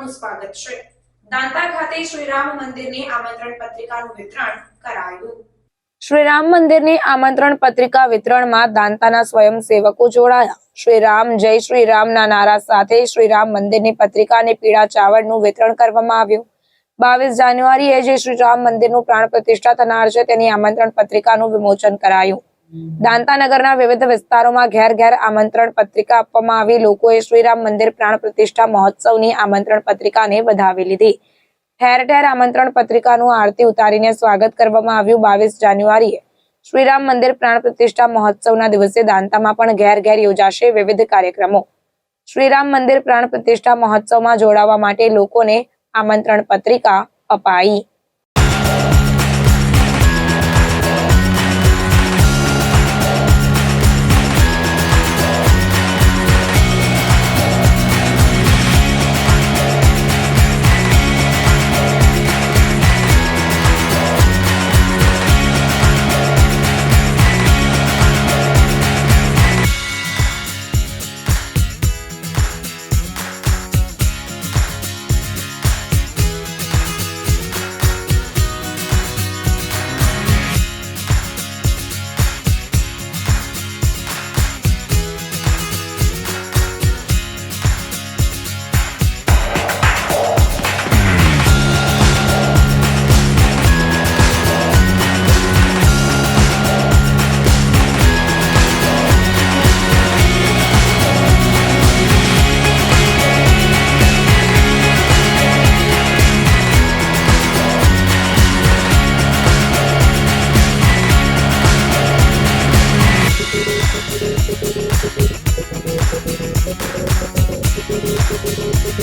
આપનું સ્વાગત છે। દાંતા ખાતે શ્રીરામ મંદિરની આમંત્રણ પત્રિકાનું વિતરણ કરાયું। શ્રીરામ મંદિરની આમંત્રણ પત્રિકા વિતરણમાં દાંતાના સ્વયંસેવકો જોડાયા। શ્રીરામ જય શ્રીરામના નારા સાથે શ્રીરામ મંદિરની પત્રિકા અને પીળા ચાવડનું વિતરણ કરવામાં આવ્યું। 22 જાન્યુઆરીએ જે શ્રીરામ મંદિરનું પ્રાણ પ્રતિષ્ઠા થનાર છે તેની આમંત્રણ પત્રિકાનું વિમોચન કરાયું। દાંતા નગરના વિવિધ વિસ્તારોમાં ઘેર ઘેર આમંત્રણ પત્રિકા આપવામાં આવી। લોકોએ શ્રીરામ મંદિર પ્રાણ પ્રતિષ્ઠા મહોત્સવની આમંત્રણ પત્રિકાને વધાવી લીધી। ઠેર ઠેર આમંત્રણ પત્રિકાનું આરતી ઉતારીને સ્વાગત કરવામાં આવ્યું। 22 જાન્યુઆરીએ શ્રીરામ મંદિર પ્રાણ પ્રતિષ્ઠા મહોત્સવના દિવસે દાંતામાં પણ ઘેર ઘેર યોજાશે વિવિધ કાર્યક્રમો। શ્રીરામ મંદિર પ્રાણ પ્રતિષ્ઠા મહોત્સવમાં જોડાવા માટે લોકોને આમંત્રણ પત્રિકા અપાઈ।